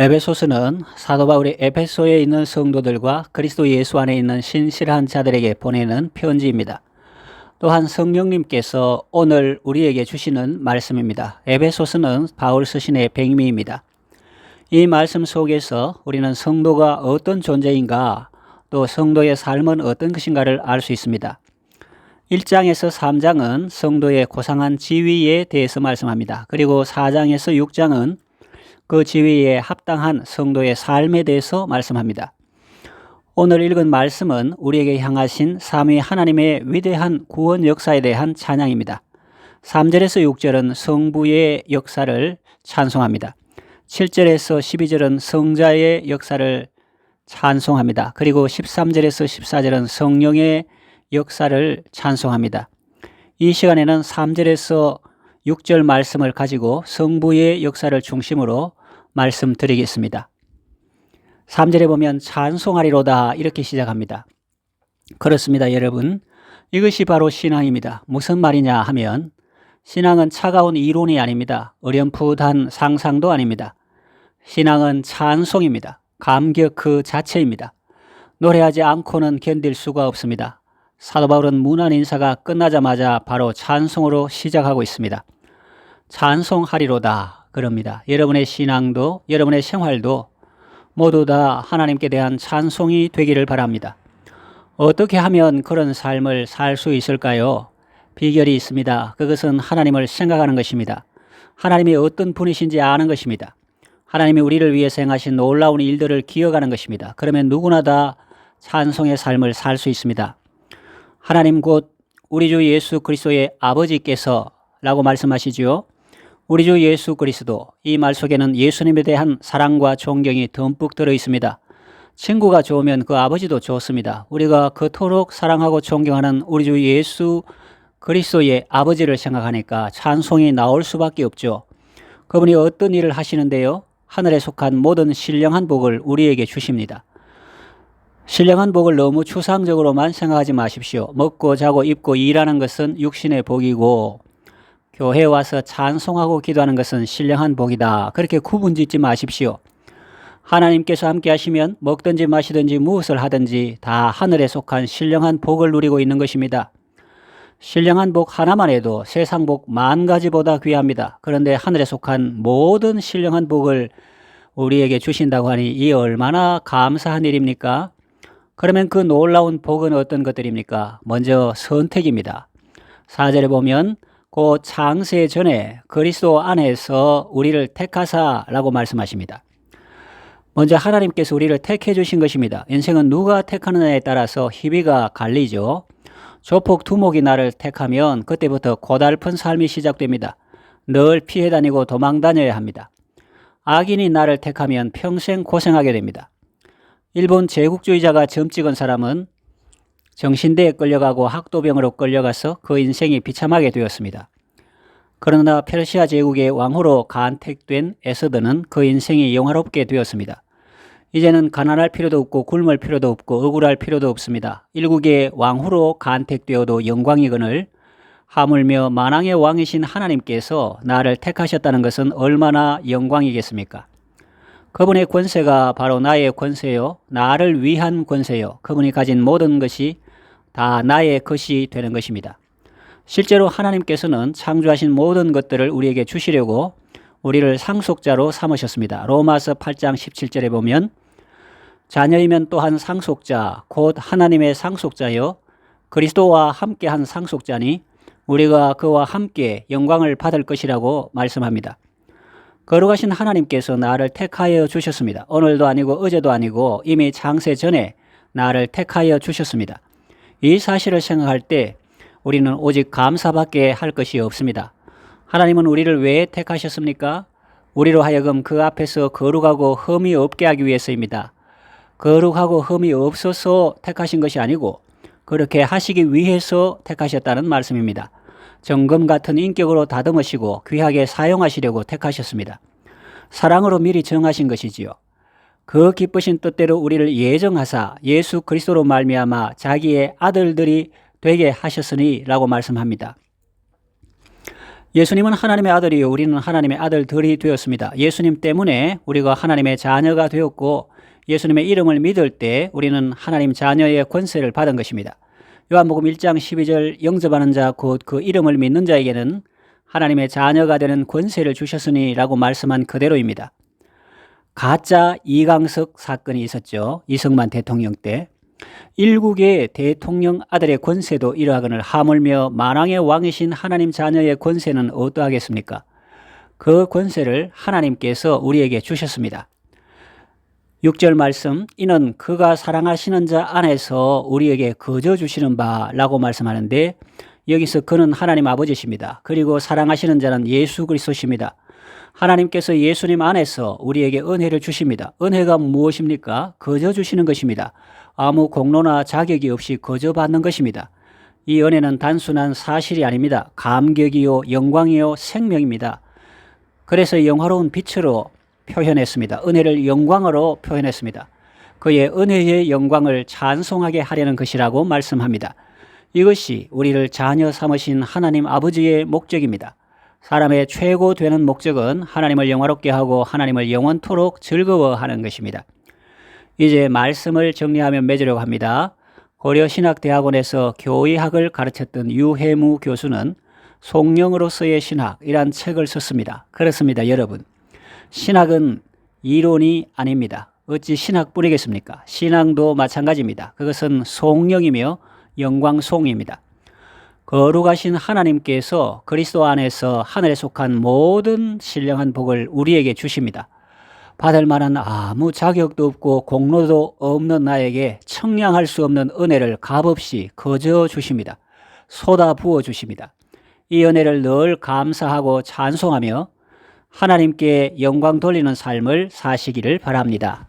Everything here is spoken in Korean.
에베소서는 사도 바울이 에베소에 있는 성도들과 그리스도 예수 안에 있는 신실한 자들에게 보내는 편지입니다. 또한 성령님께서 오늘 우리에게 주시는 말씀입니다. 에베소서는 바울 서신의 백미입니다. 이 말씀 속에서 우리는 성도가 어떤 존재인가, 또 성도의 삶은 어떤 것인가를 알 수 있습니다. 1장에서 3장은 성도의 고상한 지위에 대해서 말씀합니다. 그리고 4장에서 6장은 그 지위에 합당한 성도의 삶에 대해서 말씀합니다. 오늘 읽은 말씀은 우리에게 향하신 삼위 하나님의 위대한 구원 역사에 대한 찬양입니다. 3절에서 6절은 성부의 역사를 찬송합니다. 7절에서 12절은 성자의 역사를 찬송합니다. 그리고 13절에서 14절은 성령의 역사를 찬송합니다. 이 시간에는 3절에서 6절 말씀을 가지고 성부의 역사를 중심으로 말씀드리겠습니다. 3절에 보면 찬송하리로다 이렇게 시작합니다. 그렇습니다, 여러분. 이것이 바로 신앙입니다. 무슨 말이냐 하면 신앙은 차가운 이론이 아닙니다. 어렴풋한 상상도 아닙니다. 신앙은 찬송입니다. 감격 그 자체입니다. 노래하지 않고는 견딜 수가 없습니다. 사도 바울은 문안 인사가 끝나자마자 바로 찬송으로 시작하고 있습니다. 찬송하리로다 그럽니다. 여러분의 신앙도 여러분의 생활도 모두 다 하나님께 대한 찬송이 되기를 바랍니다. 어떻게 하면 그런 삶을 살 수 있을까요? 비결이 있습니다. 그것은 하나님을 생각하는 것입니다. 하나님이 어떤 분이신지 아는 것입니다. 하나님이 우리를 위해서 행하신 놀라운 일들을 기억하는 것입니다. 그러면 누구나 다 찬송의 삶을 살 수 있습니다. 하나님 곧 우리 주 예수 그리스도의 아버지께서 라고 말씀하시죠. 우리 주 예수 그리스도, 이 말 속에는 예수님에 대한 사랑과 존경이 듬뿍 들어 있습니다. 친구가 좋으면 그 아버지도 좋습니다. 우리가 그토록 사랑하고 존경하는 우리 주 예수 그리스도의 아버지를 생각하니까 찬송이 나올 수밖에 없죠. 그분이 어떤 일을 하시는데요? 하늘에 속한 모든 신령한 복을 우리에게 주십니다. 신령한 복을 너무 추상적으로만 생각하지 마십시오. 먹고 자고 입고 일하는 것은 육신의 복이고 교회에 와서 찬송하고 기도하는 것은 신령한 복이다. 그렇게 구분짓지 마십시오. 하나님께서 함께 하시면 먹든지 마시든지 무엇을 하든지 다 하늘에 속한 신령한 복을 누리고 있는 것입니다. 신령한 복 하나만 해도 세상 복 10,000가지보다 귀합니다. 그런데 하늘에 속한 모든 신령한 복을 우리에게 주신다고 하니 이 얼마나 감사한 일입니까? 그러면 그 놀라운 복은 어떤 것들입니까? 먼저 선택입니다. 4절에 보면 그 창세 전에 그리스도 안에서 우리를 택하사라고 말씀하십니다. 먼저 하나님께서 우리를 택해 주신 것입니다. 인생은 누가 택하느냐에 따라서 희비가 갈리죠. 조폭 두목이 나를 택하면 그때부터 고달픈 삶이 시작됩니다. 늘 피해 다니고 도망 다녀야 합니다. 악인이 나를 택하면 평생 고생하게 됩니다. 일본 제국주의자가 점 찍은 사람은 정신대에 끌려가고 학도병으로 끌려가서 그 인생이 비참하게 되었습니다. 그러나 페르시아 제국의 왕후로 간택된 에서드는 그 인생이 영화롭게 되었습니다. 이제는 가난할 필요도 없고 굶을 필요도 없고 억울할 필요도 없습니다. 일국의 왕후로 간택되어도 영광이거늘 하물며 만왕의 왕이신 하나님께서 나를 택하셨다는 것은 얼마나 영광이겠습니까? 그분의 권세가 바로 나의 권세요. 나를 위한 권세요. 그분이 가진 모든 것이 다 나의 것이 되는 것입니다. 실제로 하나님께서는 창조하신 모든 것들을 우리에게 주시려고 우리를 상속자로 삼으셨습니다. 로마서 8장 17절에 보면 자녀이면 또한 상속자, 곧 하나님의 상속자여 그리스도와 함께한 상속자니 우리가 그와 함께 영광을 받을 것이라고 말씀합니다. 거룩하신 하나님께서 나를 택하여 주셨습니다. 오늘도 아니고 어제도 아니고 이미 창세 전에 나를 택하여 주셨습니다. 이 사실을 생각할 때 우리는 오직 감사밖에 할 것이 없습니다. 하나님은 우리를 왜 택하셨습니까? 우리로 하여금 그 앞에서 거룩하고 흠이 없게 하기 위해서입니다. 거룩하고 흠이 없어서 택하신 것이 아니고 그렇게 하시기 위해서 택하셨다는 말씀입니다. 정금 같은 인격으로 다듬으시고 귀하게 사용하시려고 택하셨습니다. 사랑으로 미리 정하신 것이지요. 그 기쁘신 뜻대로 우리를 예정하사 예수 그리스도로 말미암아 자기의 아들들이 되게 하셨으니 라고 말씀합니다. 예수님은 하나님의 아들이요 우리는 하나님의 아들들이 되었습니다. 예수님 때문에 우리가 하나님의 자녀가 되었고 예수님의 이름을 믿을 때 우리는 하나님 자녀의 권세를 받은 것입니다. 요한복음 1장 12절 영접하는 자 곧 그 이름을 믿는 자에게는 하나님의 자녀가 되는 권세를 주셨으니 라고 말씀한 그대로입니다. 가짜 이강석 사건이 있었죠. 이승만 대통령 때. 일국의 대통령 아들의 권세도 이러하거늘 하물며 만왕의 왕이신 하나님 자녀의 권세는 어떠하겠습니까? 그 권세를 하나님께서 우리에게 주셨습니다. 6절 말씀, 이는 그가 사랑하시는 자 안에서 우리에게 거저 주시는 바라고 말씀하는데 여기서 그는 하나님 아버지십니다. 그리고 사랑하시는 자는 예수 그리스도십니다. 하나님께서 예수님 안에서 우리에게 은혜를 주십니다. 은혜가 무엇입니까? 거저 주시는 것입니다. 아무 공로나 자격이 없이 거저 받는 것입니다. 이 은혜는 단순한 사실이 아닙니다. 감격이요, 영광이요, 생명입니다. 그래서 영화로운 빛으로 표현했습니다. 은혜를 영광으로 표현했습니다. 그의 은혜의 영광을 찬송하게 하려는 것이라고 말씀합니다. 이것이 우리를 자녀 삼으신 하나님 아버지의 목적입니다. 사람의 최고 되는 목적은 하나님을 영화롭게 하고 하나님을 영원토록 즐거워하는 것입니다. 이제 말씀을 정리하며 맺으려고 합니다. 고려신학대학원에서 교의학을 가르쳤던 유해무 교수는 송영으로서의 신학이란 책을 썼습니다. 그렇습니다, 여러분. 신학은 이론이 아닙니다. 어찌 신학뿐이겠습니까? 신앙도 마찬가지입니다. 그것은 송영이며 영광송입니다. 거룩하신 하나님께서 그리스도 안에서 하늘에 속한 모든 신령한 복을 우리에게 주십니다. 받을 만한 아무 자격도 없고 공로도 없는 나에게 청량할 수 없는 은혜를 값없이 거저 주십니다. 쏟아 부어 주십니다. 이 은혜를 늘 감사하고 찬송하며 하나님께 영광 돌리는 삶을 사시기를 바랍니다.